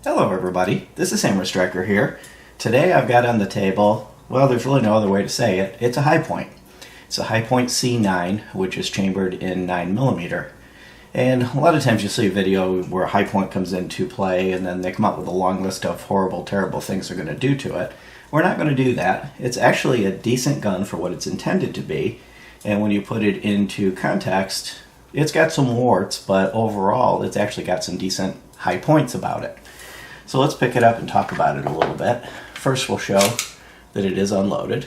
Hello everybody, this is Hammer Striker here. Today I've got on the table, well there's really no other way to say it, it's a high point. It's a high point C9, which is chambered in 9mm. And a lot of times you'll see a video where a high point comes into play and then they come up with a long list of horrible, terrible things they're going to do to it. We're not going to do that. It's actually a decent gun for what it's intended to be. And when you put it into context, it's got some warts, but overall it's actually got some decent high points about it. So let's pick it up and talk about it a little bit. First we'll show that it is unloaded.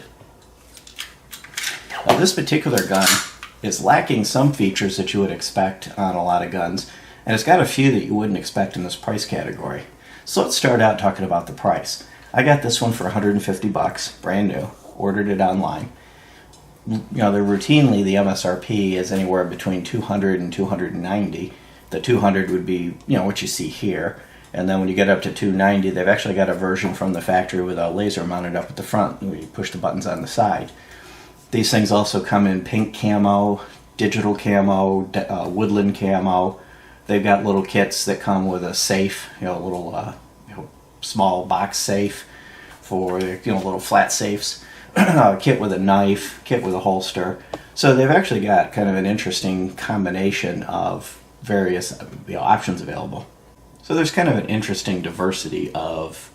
Now this particular gun is lacking some features that you would expect on a lot of guns, and it's got a few that you wouldn't expect in this price category. So let's start out talking about the price. I got this one for 150 bucks, brand new, ordered it online. You know, routinely the MSRP is anywhere between 200 and 290. The 200 would be, you know, what you see here. And then when you get up to 290, they've actually got a version from the factory with a laser mounted up at the front where you push the buttons on the side. These things also come in pink camo, digital camo, woodland camo. They've got little kits that come with a safe, you know, a little small box safe for, you know, little flat safes. A kit with a knife, kit with a holster. So they've actually got kind of an interesting combination of various options available. So there's kind of an interesting diversity of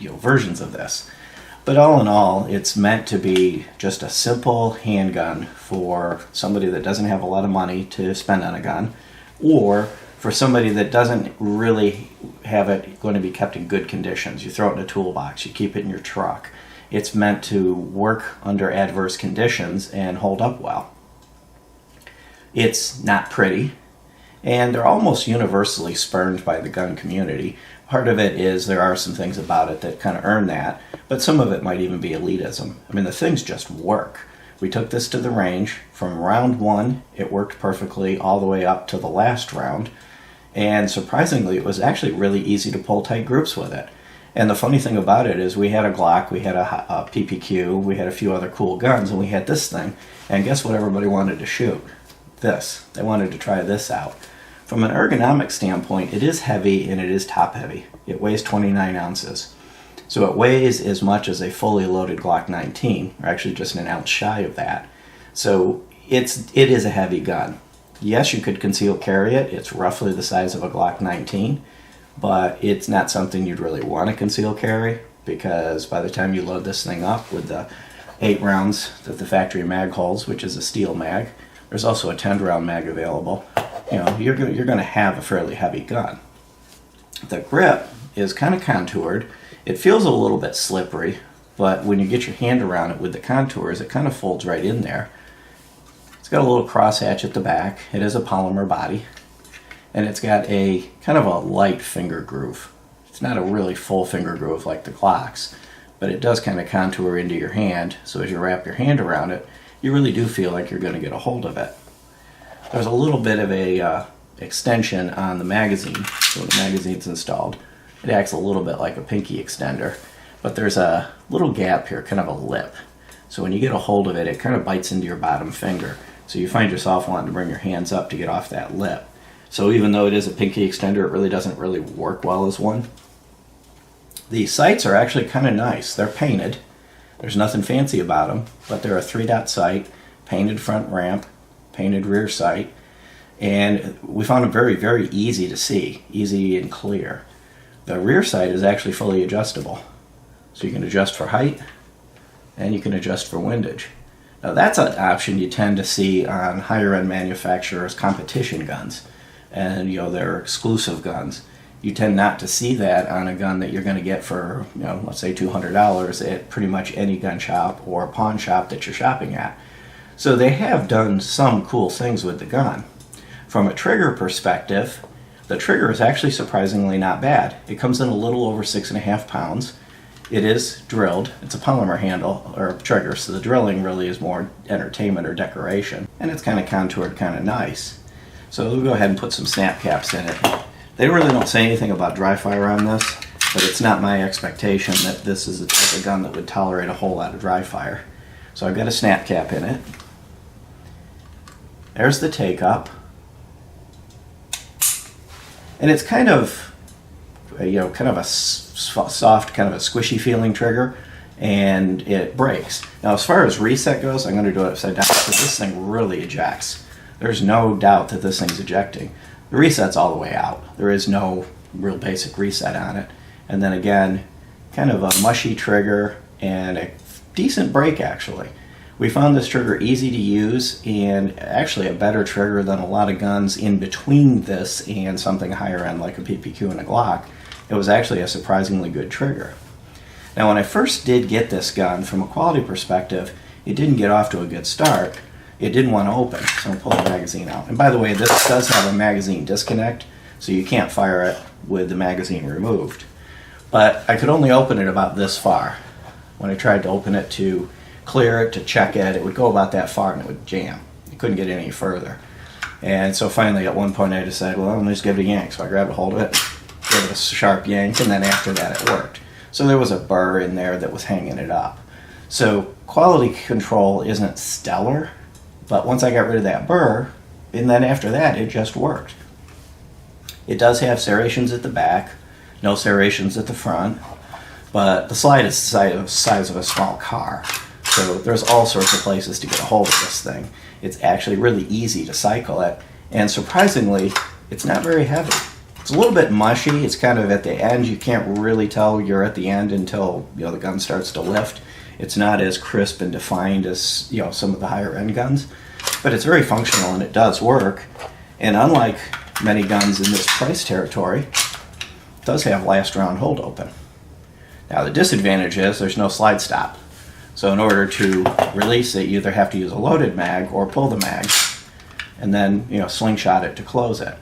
versions of this. But all in all, it's meant to be just a simple handgun for somebody that doesn't have a lot of money to spend on a gun, or for somebody that doesn't really have it going to be kept in good conditions. You throw it in a toolbox, you keep it in your truck. It's meant to work under adverse conditions and hold up well. It's not pretty, and they're almost universally spurned by the gun community. Part of it is there are some things about it that kind of earn that, but some of it might even be elitism. I mean, the things just work. We took this to the range. From round one, it worked perfectly all the way up to the last round, and surprisingly, it was actually really easy to pull tight groups with it. And the funny thing about it is we had a Glock, we had a PPQ, we had a few other cool guns, and we had this thing. And guess what everybody wanted to shoot? This. They wanted to try this out. From an ergonomic standpoint, it is heavy and it is top heavy. It weighs 29 ounces. So it weighs as much as a fully loaded Glock 19, or actually just an ounce shy of that. So it is a heavy gun. Yes, you could conceal carry it. It's roughly the size of a Glock 19, but it's not something you'd really want to conceal carry, because by the time you load this thing up with the 8 rounds that the factory mag holds, which is a steel mag, there's also a 10-round mag available. You know, you're going to have a fairly heavy gun. The grip is kind of contoured. It feels a little bit slippery, but when you get your hand around it with the contours, it kind of folds right in there. It's got a little crosshatch at the back. It is a polymer body, and it's got a kind of a light finger groove. It's not a really full finger groove like the Glocks, but it does kind of contour into your hand, so as you wrap your hand around it, you really do feel like you're going to get a hold of it. There's a little bit of a extension on the magazine. So when the magazine's installed, it acts a little bit like a pinky extender, but there's a little gap here, kind of a lip. So when you get a hold of it, it kind of bites into your bottom finger. So you find yourself wanting to bring your hands up to get off that lip. So even though it is a pinky extender, it really doesn't really work well as one. The sights are actually kind of nice. They're painted. There's nothing fancy about them, but they're a 3-dot sight, painted front ramp, painted rear sight, and we found them very, very easy to see, easy and clear. The rear sight is actually fully adjustable, so you can adjust for height and you can adjust for windage. Now that's an option you tend to see on higher end manufacturers' competition guns, and they're exclusive guns. You tend not to see that on a gun that you're going to get for, let's say $200 at pretty much any gun shop or pawn shop that you're shopping at. So they have done some cool things with the gun. From a trigger perspective, the trigger is actually surprisingly not bad. It comes in a little over 6.5 pounds. It is drilled. It's a polymer handle or trigger, so the drilling really is more entertainment or decoration. And it's kind of contoured, kind of nice. So we'll go ahead and put some snap caps in it. They really don't say anything about dry fire on this, but it's not my expectation that this is the type of gun that would tolerate a whole lot of dry fire. So I've got a snap cap in it. There's the take up. And it's kind of kind of a soft, kind of a squishy feeling trigger, and it breaks. Now, as far as reset goes, I'm going to do it upside down because this thing really ejects. There's no doubt that this thing's ejecting. The reset's all the way out. There is no real basic reset on it. And then again, kind of a mushy trigger and a decent break, actually. We found this trigger easy to use and actually a better trigger than a lot of guns in between this and something higher end like a PPQ and a Glock. It was actually a surprisingly good trigger. Now, when I first did get this gun, from a quality perspective, it didn't get off to a good start. It didn't want to open, so I'll pull the magazine out. And by the way, this does have a magazine disconnect, so you can't fire it with the magazine removed. But I could only open it about this far. When I tried to open it to clear it, to check it, it would go about that far and it would jam. You couldn't get any further. And so finally at one point I decided, well, let me just give it a yank. So I grabbed a hold of it, gave it a sharp yank, and then after that it worked. So there was a burr in there that was hanging it up. So quality control isn't stellar, but once I got rid of that burr, and then after that it just worked. It does have serrations at the back, no serrations at the front, but the slide is the size of a small car. So there's all sorts of places to get a hold of this thing. It's actually really easy to cycle it, and surprisingly, it's not very heavy. It's a little bit mushy. It's kind of at the end. You can't really tell you're at the end until the gun starts to lift. It's not as crisp and defined as some of the higher end guns, but it's very functional and it does work. And unlike many guns in this price territory, it does have last round hold open. Now the disadvantage is there's no slide stop. So in order to release it, you either have to use a loaded mag or pull the mag and then slingshot it to close it.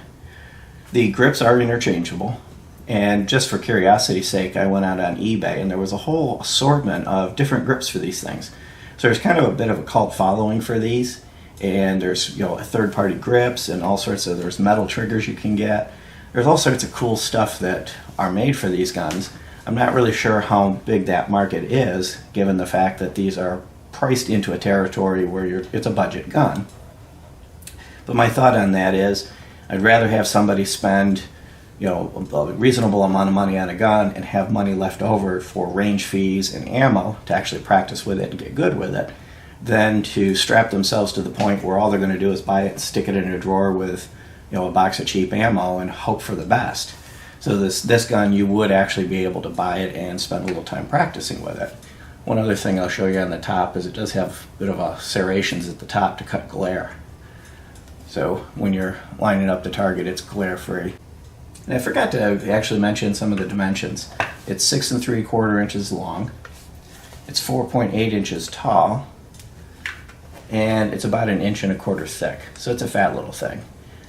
The grips are interchangeable, and just for curiosity's sake, I went out on eBay and there was a whole assortment of different grips for these things. So there's kind of a bit of a cult following for these, and there's third-party grips and all sorts of, there's metal triggers you can get. There's all sorts of cool stuff that are made for these guns. I'm not really sure how big that market is, given the fact that these are priced into a territory where it's a budget gun. But my thought on that is, I'd rather have somebody spend a reasonable amount of money on a gun and have money left over for range fees and ammo to actually practice with it and get good with it, than to strap themselves to the point where all they're going to do is buy it and stick it in a drawer with a box of cheap ammo and hope for the best. So this gun, you would actually be able to buy it and spend a little time practicing with it. One other thing I'll show you on the top is it does have a bit of a serrations at the top to cut glare. So when you're lining up the target, it's glare free. And I forgot to actually mention some of the dimensions. It's 6 3/4 inches long. It's 4.8 inches tall. And it's about 1.25 inches thick. So it's a fat little thing.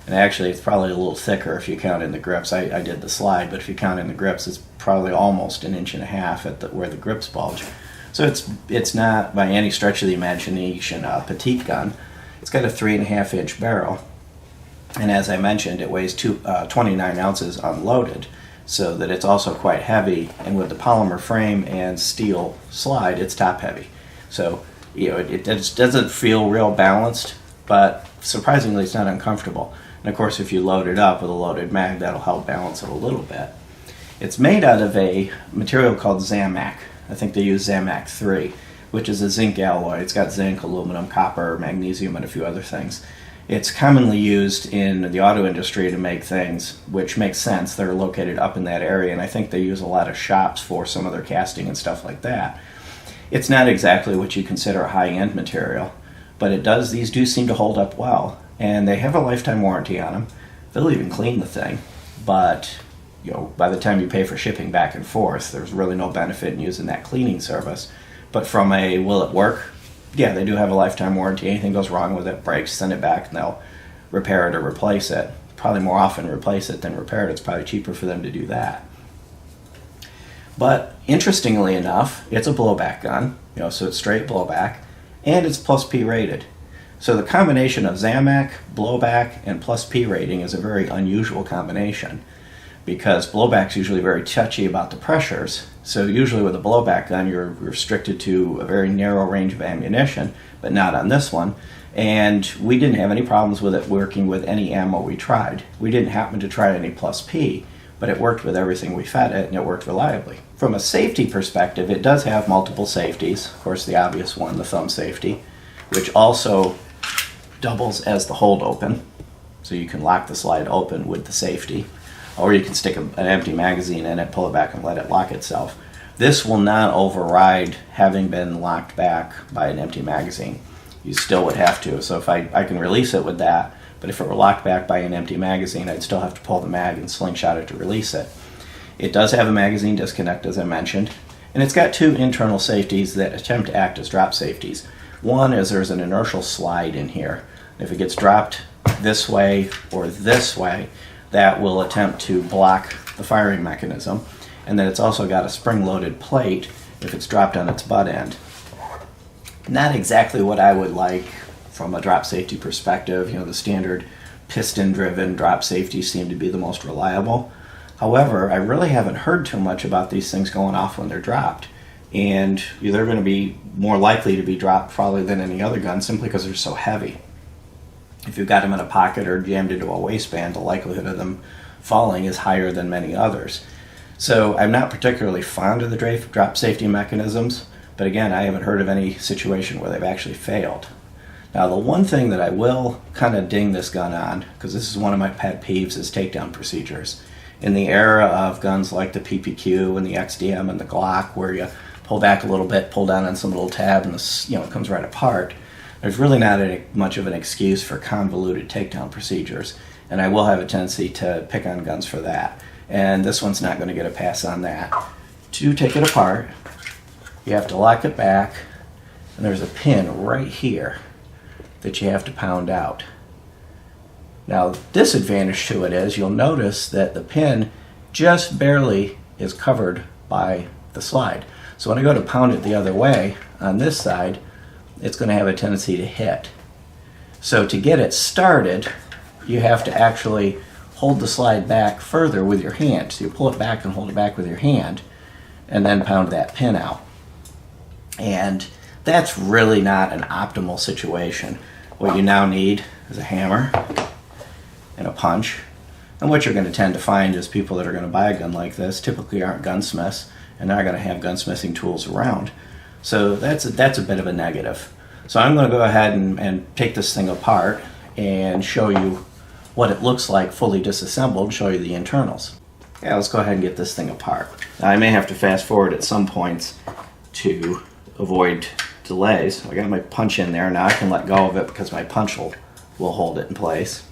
And actually it's probably a little thicker if you count in the grips. I did the slide, but if you count in the grips, it's probably almost 1.5 inches at where the grips bulge. So it's not by any stretch of the imagination a petite gun. It's got a 3.5 inch barrel, and as I mentioned, it weighs 29 ounces unloaded, so that it's also quite heavy, and with the polymer frame and steel slide, it's top heavy. So it just doesn't feel real balanced, but surprisingly it's not uncomfortable. And of course, if you load it up with a loaded mag, that'll help balance it a little bit. It's made out of a material called Zamac. I think they use Zamac 3, which is a zinc alloy. It's got zinc, aluminum, copper, magnesium, and a few other things. It's commonly used in the auto industry to make things, which makes sense. They're located up in that area, and I think they use a lot of shops for some of their casting and stuff like that. It's not exactly what you consider a high-end material, but these do seem to hold up well, and they have a lifetime warranty on them. They'll even clean the thing, but by the time you pay for shipping back and forth, there's really no benefit in using that cleaning service. But from a will it work? Yeah, they do have a lifetime warranty. Anything goes wrong with it, breaks, send it back, and they'll repair it or replace it. Probably more often replace it than repair it. It's probably cheaper for them to do that. But interestingly enough, it's a blowback gun, so it's straight blowback, and it's plus P rated. So the combination of Zamac, blowback, and plus P rating is a very unusual combination, because blowback's usually very touchy about the pressures. So usually with a blowback gun, you're restricted to a very narrow range of ammunition, but not on this one. And we didn't have any problems with it working with any ammo we tried. We didn't happen to try any plus P, but it worked with everything we fed it, and it worked reliably. From a safety perspective, it does have multiple safeties. Of course, the obvious one, the thumb safety, which also doubles as the hold open. So you can lock the slide open with the safety, or you can stick an empty magazine in it, pull it back, and let it lock itself. This will not override having been locked back by an empty magazine. You still would have to. So if I can release it with that, but if it were locked back by an empty magazine, I'd still have to pull the mag and slingshot it to release it. It does have a magazine disconnect, as I mentioned, and it's got two internal safeties that attempt to act as drop safeties. One is there's an inertial slide in here. If it gets dropped this way or this way, that will attempt to block the firing mechanism. And then it's also got a spring-loaded plate if it's dropped on its butt end. Not exactly what I would like from a drop safety perspective. You know, the standard piston-driven drop safeties seem to be the most reliable. However, I really haven't heard too much about these things going off when they're dropped. And they're going to be more likely to be dropped probably than any other gun simply because they're so heavy. If you've got them in a pocket or jammed into a waistband, the likelihood of them falling is higher than many others. So I'm not particularly fond of the drop safety mechanisms, but again, I haven't heard of any situation where they've actually failed. Now, the one thing that I will kind of ding this gun on, because this is one of my pet peeves, is takedown procedures. In the era of guns like the PPQ and the XDM and the Glock, where you pull back a little bit, pull down on some little tab, and it comes right apart, there's really not much of an excuse for convoluted takedown procedures, and I will have a tendency to pick on guns for that. And this one's not going to get a pass on that. To take it apart, you have to lock it back, and there's a pin right here that you have to pound out. Now, the disadvantage to it is you'll notice that the pin just barely is covered by the slide. So when I go to pound it the other way, on this side, it's going to have a tendency to hit. So to get it started, you have to actually hold the slide back further with your hand. So you pull it back and hold it back with your hand, and then pound that pin out. And that's really not an optimal situation. What you now need is a hammer and a punch. And what you're going to tend to find is people that are going to buy a gun like this typically aren't gunsmiths, and they're going to have gunsmithing tools around. So that's a bit of a negative. So I'm going to go ahead and take this thing apart and show you what it looks like fully disassembled, show you the internals. Yeah, let's go ahead and get this thing apart. Now, I may have to fast forward at some points to avoid delays. I got my punch in there. Now I can let go of it because my punch will hold it in place.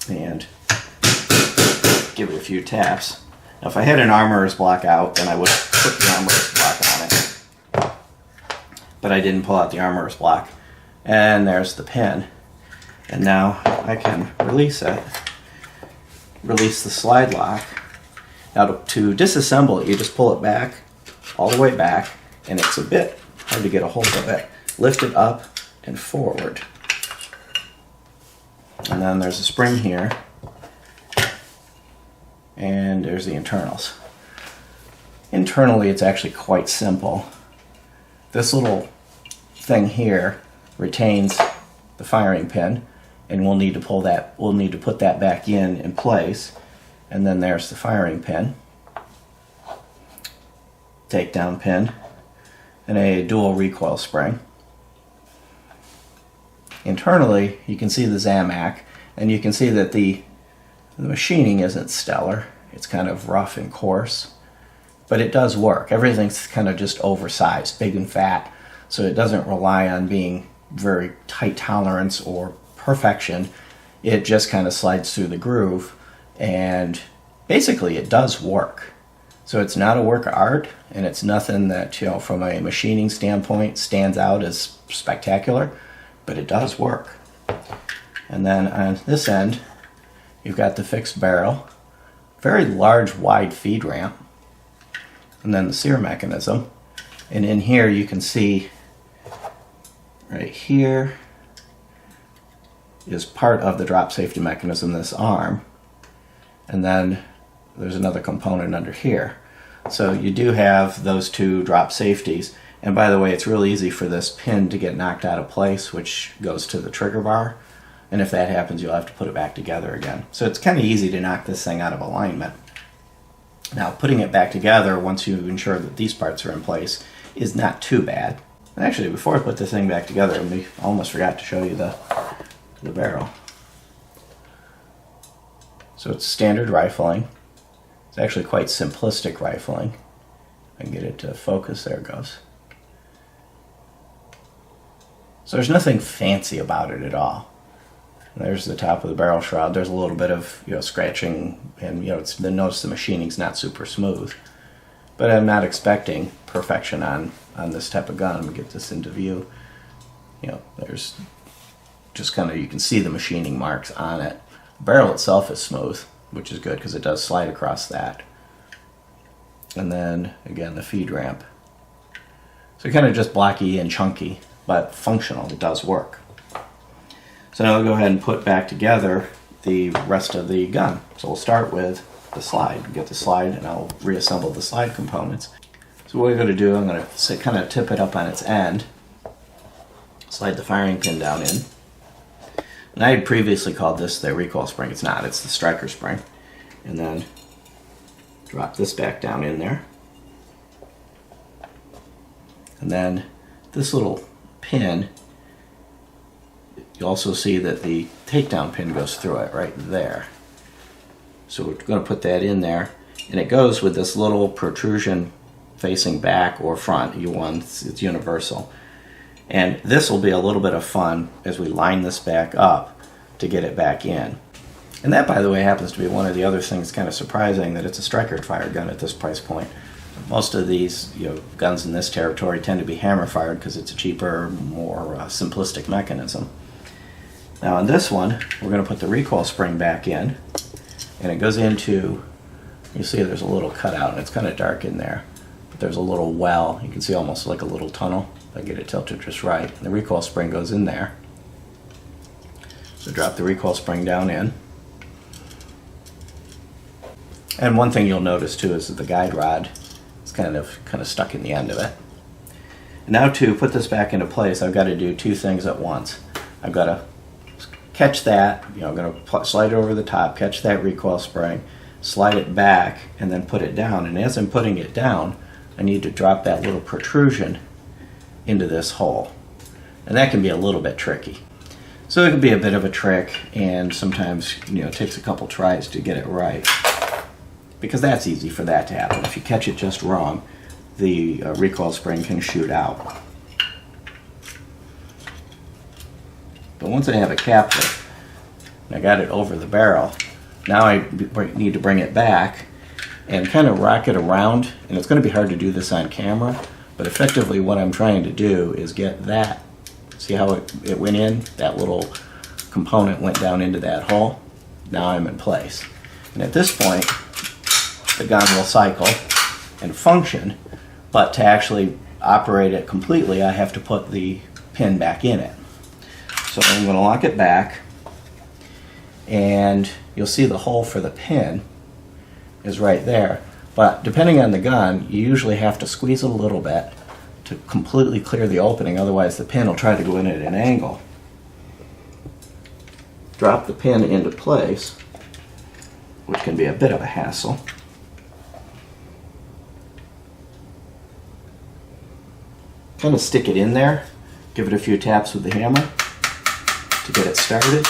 And give it a few taps. Now, if I had an armorer's block out, then I would put the armorer's block on it. But I didn't pull out the armorer's block. And there's the pin. And now I can release it. Release the slide lock. Now to disassemble it, you just pull it back, all the way back, and it's a bit hard to get a hold of it. Lift it up and forward. And then there's a spring here. And there's the internals. Internally, it's actually quite simple. This little thing here retains the firing pin, and we'll need to put that back in place. And then there's the firing pin, takedown pin, and a dual recoil spring. Internally, you can see the Zamac, and you can see that the machining isn't stellar. It's kind of rough and coarse, but it does work. Everything's kind of just oversized, big and fat, so it doesn't rely on being very tight tolerance or perfection. It just kind of slides through the groove, and basically it does work. So it's not a work of art, and it's nothing that, from a machining standpoint stands out as spectacular, but it does work. And then on this end, you've got the fixed barrel, very large, wide feed ramp, and then the sear mechanism. And in here you can see right here is part of the drop safety mechanism, this arm, and then there's another component under here. So you do have those two drop safeties. And by the way, it's real easy for this pin to get knocked out of place, which goes to the trigger bar. And if that happens, you'll have to put it back together again. So it's kind of easy to knock this thing out of alignment. Now, putting it back together, once you ensure that these parts are in place, is not too bad. And actually, before I put the thing back together, I almost forgot to show you the barrel. So it's standard rifling. It's actually quite simplistic rifling. I can get it to focus. There it goes. So there's nothing fancy about it at all. There's the top of the barrel shroud. There's a little bit of scratching, and notice the machining's not super smooth. But I'm not expecting perfection on this type of gun. I'm gonna get this into view. There's just kind of, you can see the machining marks on it. The barrel itself is smooth, which is good because it does slide across that. And then again, the feed ramp. So kind of just blocky and chunky, but functional. It does work. So now we'll go ahead and put back together the rest of the gun. So we'll start with the slide. Get the slide, and I'll reassemble the slide components. So what we're going to do, I'm going to kind of tip it up on its end, slide the firing pin down in. And I had previously called this the recoil spring. It's not, it's the striker spring. And then drop this back down in there. And then this little pin, you also see that the takedown pin goes through it right there. So we're going to put that in there, and it goes with this little protrusion facing back or front. It's universal. And this will be a little bit of fun as we line this back up to get it back in. And that, by the way, happens to be one of the other things kind of surprising, that it's a striker fire gun at this price point. Most of these guns in this territory tend to be hammer fired because it's a cheaper, more simplistic mechanism. Now on this one, we're going to put the recoil spring back in, and it goes into, you see there's a little cutout, and it's kind of dark in there, but there's a little well. You can see almost like a little tunnel. If I get it tilted just right, and the recoil spring goes in there. So drop the recoil spring down in. And one thing you'll notice too is that the guide rod is kind of stuck in the end of it. Now to put this back into place, I've got to do two things at once. I've got to catch that, I'm going to slide it over the top, catch that recoil spring, slide it back, and then put it down. And as I'm putting it down, I need to drop that little protrusion into this hole. And that can be a little bit tricky. So it can be a bit of a trick, and sometimes it takes a couple tries to get it right. Because that's easy for that to happen. If you catch it just wrong, the recoil spring can shoot out. But once I have it captured, and I got it over the barrel, now I need to bring it back and kind of rock it around. And it's going to be hard to do this on camera, but effectively what I'm trying to do is get that, see how it went in? That little component went down into that hole. Now I'm in place. And at this point, the gun will cycle and function, but to actually operate it completely, I have to put the pin back in it. So I'm going to lock it back, and you'll see the hole for the pin is right there. But depending on the gun, you usually have to squeeze it a little bit to completely clear the opening, otherwise the pin will try to go in at an angle. Drop the pin into place, which can be a bit of a hassle. Kind of stick it in there, give it a few taps with the hammer to get it started.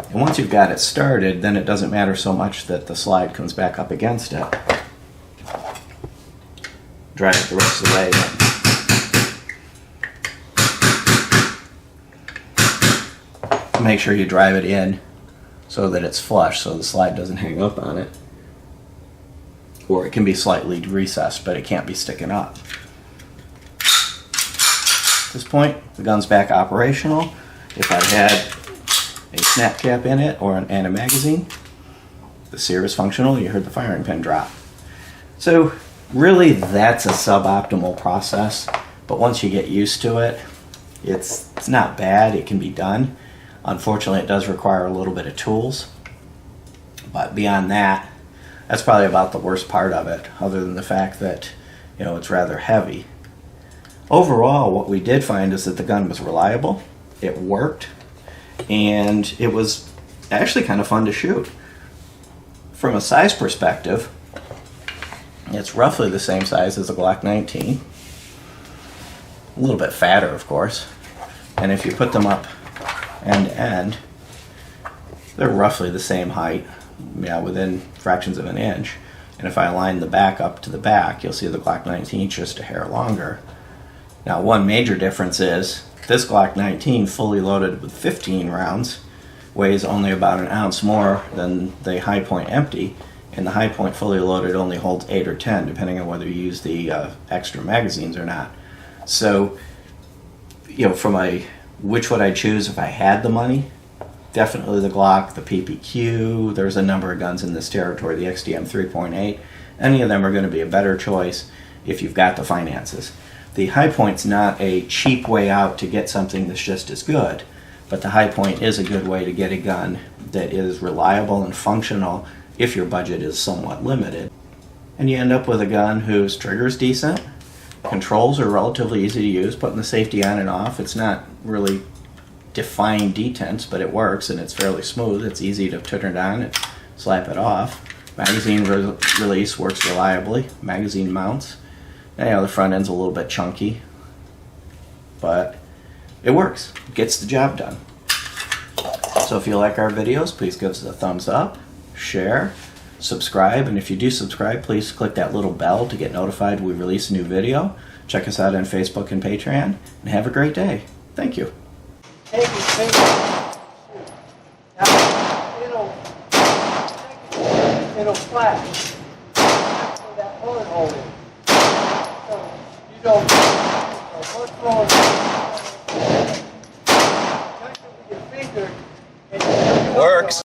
And once you've got it started, then it doesn't matter so much that the slide comes back up against it. Drive it the rest of the way. Make sure you drive it in so that it's flush, so the slide doesn't hang up on it. Or it can be slightly recessed, but it can't be sticking up. At this point, the gun's back operational. If I had a snap cap in it and a magazine, the sear is functional. You heard the firing pin drop. So really, that's a suboptimal process, but once you get used to it, it's not bad. It can be done. Unfortunately, it does require a little bit of tools, but beyond that, that's probably about the worst part of it, other than the fact that it's rather heavy. Overall, what we did find is that the gun was reliable, it worked, and it was actually kind of fun to shoot. From a size perspective, it's roughly the same size as a Glock 19. A little bit fatter, of course. And if you put them up end to end, they're roughly the same height, yeah, within fractions of an inch. And if I line the back up to the back, you'll see the Glock 19 just a hair longer. Now, one major difference is this Glock 19, fully loaded with 15 rounds, weighs only about an ounce more than the High Point empty, and the High Point fully loaded only holds 8 or 10, depending on whether you use the extra magazines or not. So, you know, from a which would I choose if I had the money? Definitely the Glock, the PPQ. There's a number of guns in this territory, the XDM 3.8. Any of them are going to be a better choice if you've got the finances. The High Point's not a cheap way out to get something that's just as good, but the High Point is a good way to get a gun that is reliable and functional if your budget is somewhat limited. And you end up with a gun whose trigger's decent, controls are relatively easy to use, putting the safety on and off. It's not really define detents, but it works and it's fairly smooth. It's easy to turn it on and slap it off. Magazine release works reliably. Magazine mounts. Now, you know, the front end's a little bit chunky, but it works. It gets the job done. So if you like our videos, please give us a thumbs up, share, subscribe, and if you do subscribe, please click that little bell to get notified when we release a new video. Check us out on Facebook and Patreon, and have a great day. Thank you. Take his finger. Now, it'll flash. That's where that bullet hole is. So you don't what's going on. Touch it with your finger and Works.